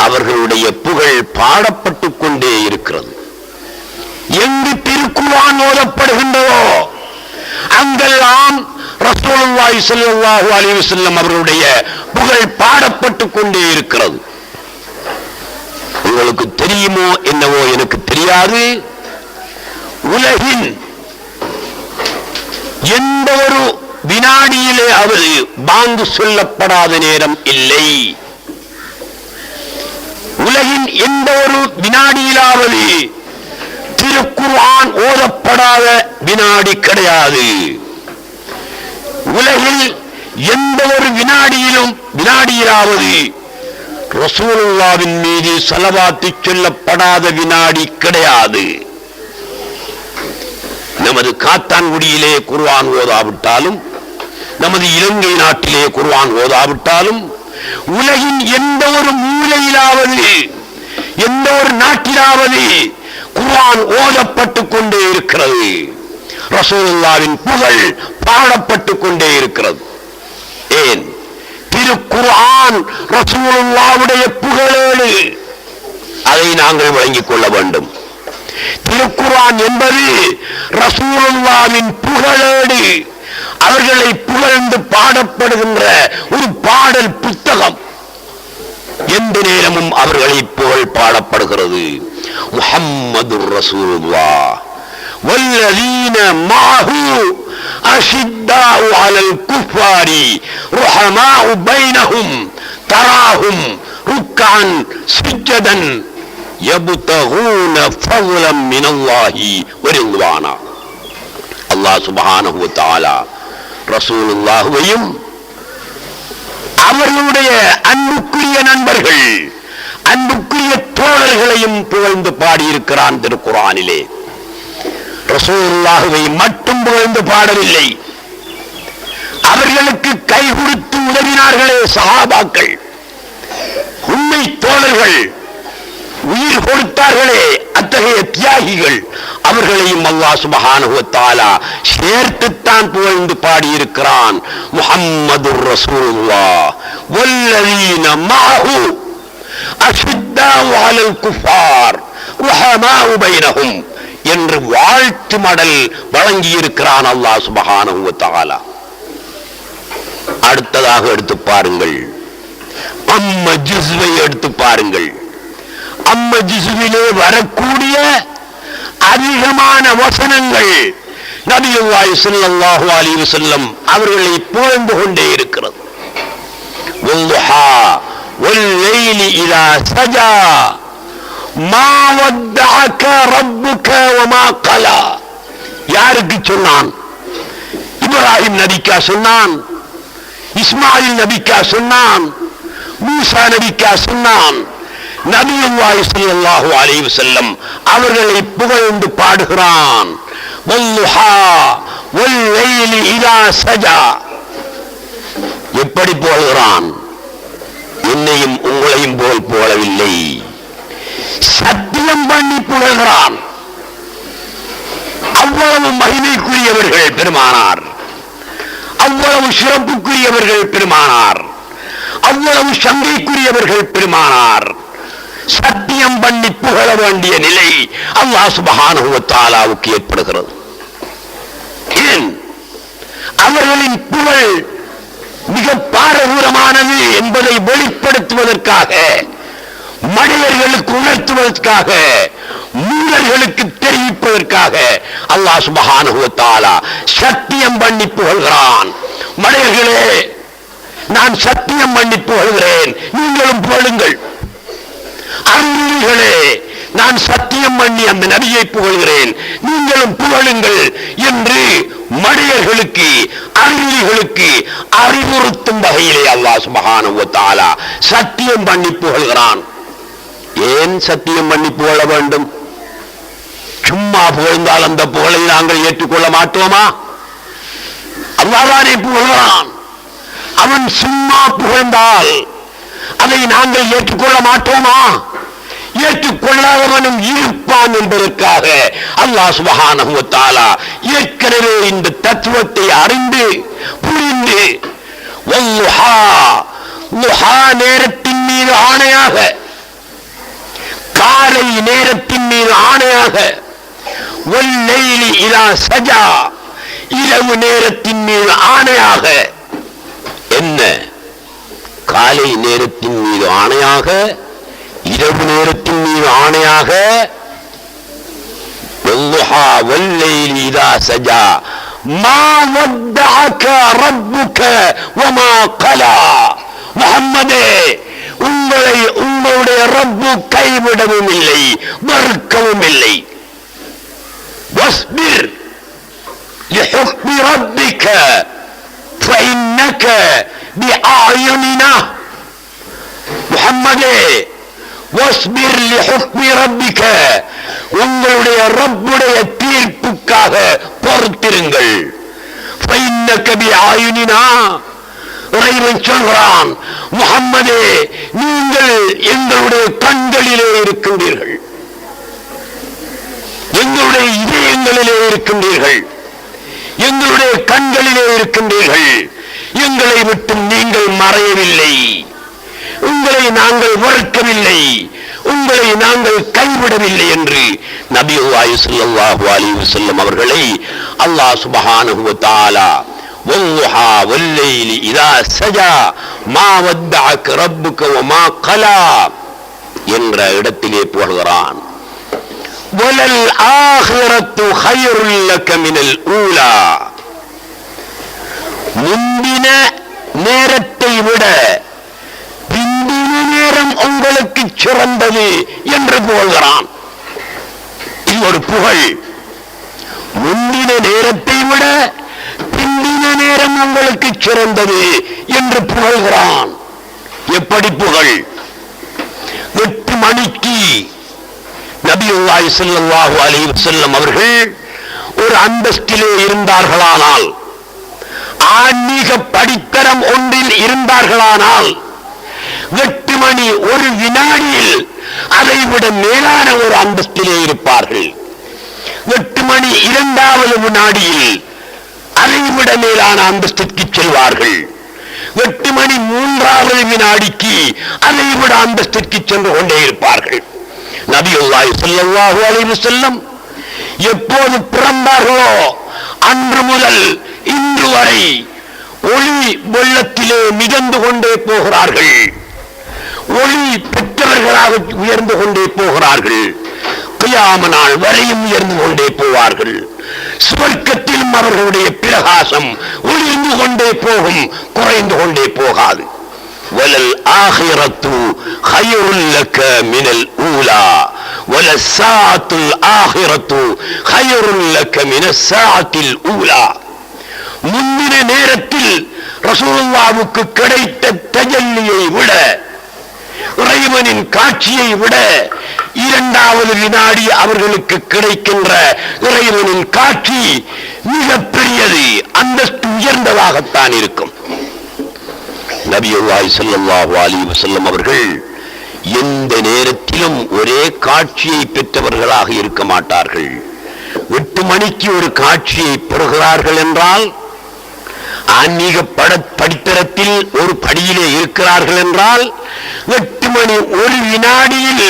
அவர்களுடைய புகழ் பாடப்பட்டுக் கொண்டே இருக்கிறது. எங்கு திருக்குர்ஆன் ஓதப்படுகின்றதோ அங்கெல்லாம் ரசூலுல்லாஹி ஸல்லல்லாஹு அலைஹி வஸல்லம் அவர்களுடைய புகழ் பாடப்பட்டுக் கொண்டே இருக்கிறது. உங்களுக்கு தெரியுமோ என்னவோ எனக்கு தெரியாது, உலகின் எந்த ஒரு வினாடியிலே அவர் பாங்கு சொல்லப்படாத நேரம் இல்லை. உலகின் எந்த ஒரு வினாடியிலாவது திருக்குர்ஆன் ஓதப்படாத வினாடி கிடையாது. உலகில் எந்த ஒரு வினாடியிலாவது ரசூலுல்லாஹ்வின் மீது ஸலவாத்து சொல்லப்படாத வினாடி கிடையாது. நமது காத்தான்குடியிலே குர்ஆன் ஓதாவிட்டாலும், நமது இலங்கை நாட்டிலே குர்ஆன் ஓதாவிட்டாலும், உலகின் எந்த ஒரு மூலையிலாவது எந்த ஒரு நாட்டிலாவது குர்ஆன் ஓதப்பட்டுக் கொண்டே இருக்கிறது. ரசூலுல்லாஹ்வின் புகழ் பாடப்பட்டுக் கொண்டே இருக்கிறது. ஏன்? திருக்குர்ஆன் ரசூலுல்லாஹ்வுடைய புகழேடு. அதை நாங்கள் விளங்கிக் கொள்ள வேண்டும். திருக்குர்ஆன் என்பது ரசூலுல்லாஹ்வின் புகழேடு. அவர்களை புகழ்ந்து பாடப்படுகின்ற ஒரு பாடல் புத்தகம். எந்த நேரமும் அவர்களை புகழ் பாடப்படுகிறது. முஹம்மதுர் ரசூலுல்லாஹ் வல்லதீன மாஹு அஷித்தாஉ அலல் குஃபாரி ருஹமாஉ பைனஹும் தராஹும் ருக்கஅன் சுஜ்ஜதன் யப்தகூன ஃபضلا மினல்லாஹி வ ரிضவானா. அல்லாஹ் சுப்ஹானஹு வ தஆலா ரசூலுல்லாஹ்வையும் அவர்களுடைய அன்புக்குரிய நண்பர்கள், அன்புக்குரிய தோழர்களையும் புகழ்ந்து பாடியிருக்கிறான் திருக்குர்ஆனிலே. ரசூலுல்லாஹ்வை மட்டும் புகழ்ந்து பாடவில்லை, அவர்களுக்கு கை கொடுத்து உதவினார்களே சஹாபாக்கள், உண்மை தோழர்கள், உயிர் கொடுத்தார்களே அத்தகைய தியாகிகள், அவர்களையும் அல்லாஹ் சுப்ஹானஹு வ தஆலா சேர்த்துத்தான் புகழ்ந்து பாடியிருக்கிறான். முஹம்மதுர் ரசூலுல்லாஹ் வல்லதீன மஅஹு அஷித்தாஉ அலல் குஃபார் ரஹமாஉ பைனஹும் என்று வாழ்த்து மடல் வழங்கியிருக்கிறான் அல்லாஹ் சுப்ஹானஹு வ தஆலா. அடுத்ததாக எடுத்து பாருங்கள், அம்ம ஜுஸ்வை எடுத்து பாருங்கள். அம்ம ஜுஸ்விலே வரக்கூடிய அதிகமான வசனங்கள் நபியுல்லாஹி ஸல்லல்லாஹு அலைஹி வஸல்லம் அவர்களை புகழ்ந்து கொண்டே இருக்கிறது. வல்லுஹா வல்லைலி இதா சஜா மா வத்தஅக ரப்புக வமா கலா. யாருக்கு சொன்னான்? இப்ராஹிம் நபிக்கா சொன்னான், இஸ்மாயில் நபிக்கா சொன்னான், மூசா நபிக்கா சொன்னான். நபியுல்லாஹி ஸல்லல்லாஹு அலைஹி வஸல்லம் அவர்களை புகழ்ந்து பாடுகிறான். வல்லுஹா வல்லைலி இதா சஜா. எப்படி புகழ்கிறான்? என்னையும் உங்களையும் போல் புகழவில்லை, சத்தியம் பண்ணி புகழ்கிறான். அவ்வளவு மகிமைக்குரியவர்கள் பெருமானார், அவ்வளவு சிறப்புக்குரியவர்கள் பெருமானார், அவ்வளவு சங்கைக்குரியவர்கள் பெருமானார். சத்தியம் பண்ணி புகழ வேண்டிய நிலை அல்லாஹ் சுப்ஹானஹு வ தஆலாவுக்கு ஏற்படுகிறது. ஏன்? அவர்களின் புகழ் மிக பாரதூரமானது என்பதை வெளிப்படுத்துவதற்காக, மனிதர்களுக்கு உணர்த்துவதற்காக, மூடர்களுக்கு தெரிவிப்பதற்காக அல்லாஹ் சுப்ஹானஹு வ தஆலா சத்தியம் பண்ணி புகழ்கிறான். மனிதர்களே, நான் சத்தியம் பண்ணி புகழ்கிறேன், நீங்களும் புகழுங்கள். அறிஞர்களே, நான் சத்தியம் பண்ணி அந்த நபியை புகழ்கிறேன், நீங்களும் புகழுங்கள் என்று மனிதர்களுக்கு, அறிஞர்களுக்கு அறிவுறுத்தும் வகையிலே அல்லாஹ் சுப்ஹானஹு வ தஆலா சத்தியம் பண்ணி புகழ்கிறான். ஏன் சத்தியம் பண்ணி புகழ வேண்டும்? சும்மா புகழ்ந்தால் அந்த புகழை நாங்கள் ஏற்றுக்கொள்ள மாட்டோமா? அல்லாஹ்தானே புகழ்கிறான். அவன் சும்மா புகழ்ந்தால் அதை நாங்கள் ஏற்றுக்கொள்ள மாட்டோமா? ஏற்றுக்கொள்ளாதவனும் இருப்பான் என்பதற்காக அல்லாஹ் சுப்ஹானஹு வ தஆலா ஏற்கனவே இந்த தத்துவத்தை அறிந்து புரிந்து, வல்லுஹா, லுஹா நேரத்தின் மீது ஆணையாக, காலை நேரத்தின் மீது ஆணையாக, வல்லைலி இதா சஜா, இரவு நேரத்தின் மீது ஆணையாக. என்ன? காலை நேரத்தின் மீது ஆணையாக, இரவு நேரத்தின் மீது ஆணையாக. வல்லுஹா வல்லைலி இதா சஜா மா வத்தஅக ரப்புக வமா கலா. முஹம்மதே, உங்களுடைய ரப்பு கைவிடவும் இல்லை, மறுக்கவும் இல்லை. வஸ்பிர் லிஹுக்மி ரப்பிக ஃபஇன்னக பிஅயுனினா. முஹம்மதே, வஸ்பிர் லிஹுக்மி ரப்பிக, உங்களுடைய ரப்புடைய தீர்ப்புக்காக பொறுத்திருங்கள். ஃபஇன்னக பிஅயுனினா. இறைவன் சொல்கிறான், முஹம்மதே, நீங்கள் எங்களுடைய கண்களிலே இருக்கின்றீர்கள், எங்களுடைய இதயங்களிலே இருக்கின்றீர்கள், எங்களுடைய கண்களிலே இருக்கின்றீர்கள். எங்களை விட்டு நீங்கள் மறையவில்லை, உங்களை நாங்கள் வெறுக்கவில்லை, உங்களை நாங்கள் கைவிடவில்லை என்று நபியுல்லாஹி ஸல்லல்லாஹு அலைஹி வஸல்லம் அவர்களை அல்லாஹ் சுப்ஹானஹு வ தஆலா வல்லுஹா வல்லைலி இதா சஜா மா வத்தஅக ரப்புக வமா கலா என்ற இடத்திலே புகழ்கிறான். வலல் ஆகிரத்து கைருல் லக மினல் ஊலா. முந்தின நேரத்தை விட பிந்தின நேரம் உங்களுக்கு சிறந்தது என்று புகழ்கிறான். இது ஒரு புகழ். முந்தின நேரத்தை விட பிந்தின நேரம் உங்களுக்கு சிறந்தது என்று புகழ்கிறான். எப்படி புகழ்? 8 மணிக்கு நபியுல்லாஹி ஸல்லல்லாஹு அலைஹி வஸல்லம் அவர்கள் ஒரு அந்தஸ்திலே இருந்தார்களானால் ஆன்மீக படித்தரம் ஒன்றில் இருந்தார்களானால் 8 மணி ஒரு வினாடியில் அதைவிட மேலான ஒரு அந்தஸ்திலே இருப்பார்கள். 8 மணி 2வது வினாடியில் அதைவிட மேலான அந்தஸ்திற்கு செல்வார்கள். 8 மணி 3வது வினாடிக்கு அதைவிட அந்தஸ்திற்கு சென்று கொண்டே இருப்பார்கள். நபியுல்லாஹி ஸல்லல்லாஹு அலைஹி வஸல்லம் எப்போது பிறந்தார்களோ அன்று முதல் இன்று வரை ஒளி வெள்ளத்திலே மிதந்து கொண்டே போகிறார்கள். ஒளி பெற்றவர்களாக உயர்ந்து கொண்டே போகிறார்கள். கியாம நாள் வரையும் உயர்ந்து கொண்டே போவார்கள். சுவர்க்கத்திலும் அவர்களுடைய பிரகாசம் ஒளிர்ந்து கொண்டே போகும், குறைந்து கொண்டே போகாது. வலல் ஆகிரத்து ஹைருல் லக மினல் ஊலா வலஸ்ஸாஅத்துல் ஆகிரத்து ஹைருல் லக மினஸ் ஸாஅத்தில் ஊலா. முன்னின நேரத்தில் ரசூலுல்லாஹ்வுக்கு கிடைத்த தஜல்லியை விட, இறைவனின் காட்சியை விட 2வது வினாடி அவர்களுக்கு கிடைக்கின்ற இறைவனின் காட்சி மிகப்பெரியது, அந்தஸ்து உயர்ந்ததாகத்தான் இருக்கும். நபியுல்லாஹி ஸல்லல்லாஹு அலைஹி வஸல்லம் அவர்கள் எந்த நேரத்திலும் ஒரே காட்சியை பெற்றவர்களாக இருக்க மாட்டார்கள். 8 மணிக்கு ஒரு காட்சியை பெறுகிறார்கள் என்றால், ஆன்மீக படித்தரத்தில் ஒரு படியிலே இருக்கிறார்கள் என்றால், 8 மணி ஒரு வினாடியில்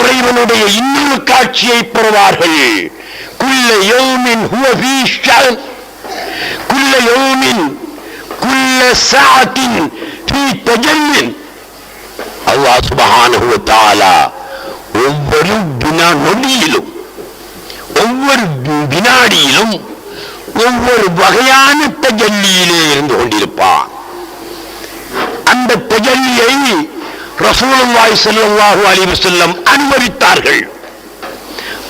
இறைவனுடைய இன்னொரு காட்சியை பெறுவார்கள். குல்ல யௌமின் ஹுவ ஃபீ ஷஅன், குல்ல யௌமின் குல்ல ஸாஅத்தின் ஃபீ தஜல்லின். அல்லாஹ் சுப்ஹானஹு வ தஆலா ஒவ்வொரு நொடியிலும், ஒவ்வொரு வினாடியிலும் ஒவ்வொரு வகையான தஜல்லியிலே இருந்து கொண்டிருப்பான். அந்த தஜல்லியை ரசூலுல்லாஹி ஸல்லல்லாஹு அலைஹி வஸல்லம் அனுபவித்தார்கள்,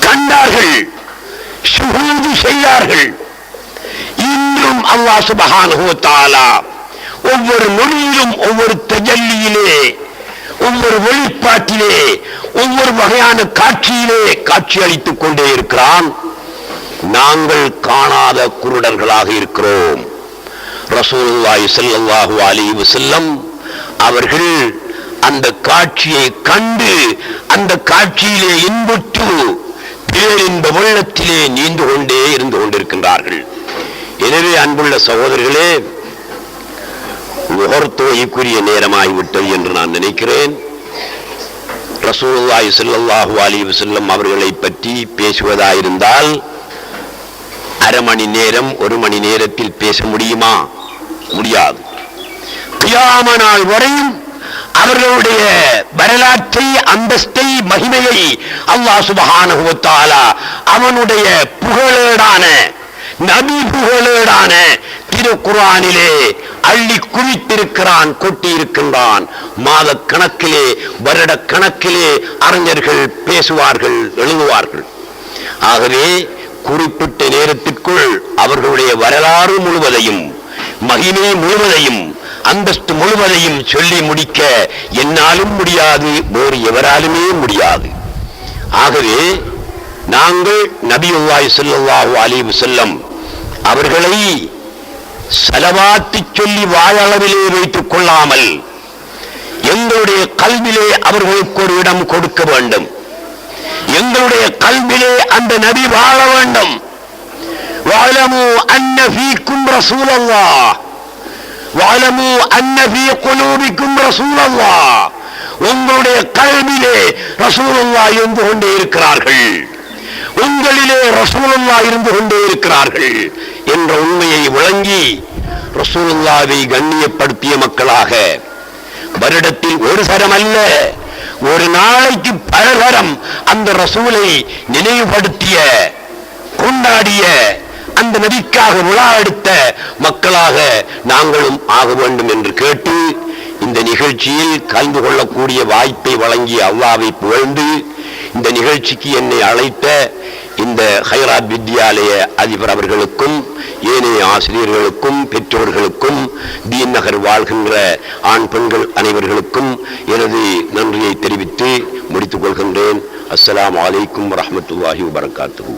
கண்டார்கள், ஷுஹூது செய்தார்கள். இன்றும் அல்லாஹ் சுப்ஹானஹு வ தஆலா ஒவ்வொரு நொடியிலும், ஒவ்வொரு தஜல்லியிலே, ஒவ்வொரு வெளிப்பாட்டிலே, ஒவ்வொரு வகையான காட்சியிலே காட்சி அளித்துக் கொண்டே இருக்கிறான். நாங்கள் காணாத குருடர்களாக இருக்கிறோம். ரசூலுல்லாஹி ஸல்லல்லாஹு அலைஹி வஸல்லம் அவர்கள் அந்த காட்சியை கண்டு, அந்த காட்சியிலே இன்புற்று பேரின்ப வெள்ளத்திலே நீந்து கொண்டே இருந்து கொண்டிருக்கின்றார்கள். எனவே அன்புள்ள சகோதரர்களே, தொழுகைக்குரிய நேரமாகிவிட்டது என்று நான் நினைக்கிறேன். ரசூலுல்லாஹி ஸல்லல்லாஹு அலைஹி வஸல்லம் அவர்களை பற்றி பேசுவதாயிருந்தால் அரை மணி நேரம், 1 மணி நேரத்தில் பேச முடியுமா? முடியாது. கியாம நாள் வரையும் அவர்களுடைய வரலாற்றை, அந்தஸ்தை, மகிமையை அல்லாஹ் சுப்ஹானஹு வ தஆலா அவனுடைய புகழேடான, நபி புகழேடான திருக்குர்ஆனிலே அள்ளி குவித்திருக்கிறான், கொட்டியிருக்கின்றான். மாத கணக்கிலே, வருட கணக்கிலே அறிஞர்கள் பேசுவார்கள், எழுதுவார்கள். ஆகவே குறிப்பிட்ட நேரத்திற்குள் அவர்களுடைய வரலாறு முழுவதையும், மகிமை முழுவதையும், அந்தஸ்து முழுவதையும் சொல்லி முடிக்க என்னாலும் முடியாது, வேறு எவராலுமே முடியாது. ஆகவே நாங்கள் நபியுல்லாஹி ஸல்லல்லாஹு அலைஹி வஸல்லம் அவர்களை ஸலவாத்து சொல்லி வாழளவிலே வைத்துக் கொள்ளாமல் எங்களுடைய கல்விலே அவர்களுக்கு ஒரு இடம் கொடுக்க வேண்டும். எங்களுடைய கல்விலே அந்த நபி வாழ வேண்டும். வஅலமு அன்ன ஃபீக்கும் ரசூலல்லாஹ், வஅலமு அன்ன ஃபீ குலூபிக்கும் ரசூலல்லாஹ். உங்களுடைய கல்விலே ரசூலுல்லாஹ் இருந்து கொண்டே இருக்கிறார்கள், உங்களிலே ரசூலுல்லாஹ் இருந்து கொண்டே இருக்கிறார்கள் என்ற உண்மையை விளங்கி ரசூலுல்லாஹ்வை கண்ணியப்படுத்திய மக்களாக வருடத்தில் ஒரு தரம் அல்ல, ஒரு நாளைக்கு பல தரம் அந்த ரசூலை நினைவுபடுத்திய, கொண்டாடிய, அந்த நபிக்காக விழா எடுத்த மக்களாக நாங்களும் ஆக வேண்டும் என்று கேட்டு, இந்த நிகழ்ச்சியில் கலந்து கொள்ளக்கூடிய வாய்ப்பை வழங்கிய அல்லாஹ்வை புகழ்ந்து, இந்த நிகழ்ச்சிக்கு என்னை அழைத்த இந்த ஹைராத் வித்யாலய அதிபர் அவர்களுக்கும், ஏனைய ஆசிரியர்களுக்கும், பெற்றோர்களுக்கும், தீன் நகர் வாழ்கின்ற ஆண் பெண்கள் அனைவர்களுக்கும் எனது நன்றியை தெரிவித்து முடித்துக் கொள்கின்றேன். அஸ்ஸலாமு அலைக்கும் வரஹ்மத்துல்லாஹி வபரகாத்துஹு.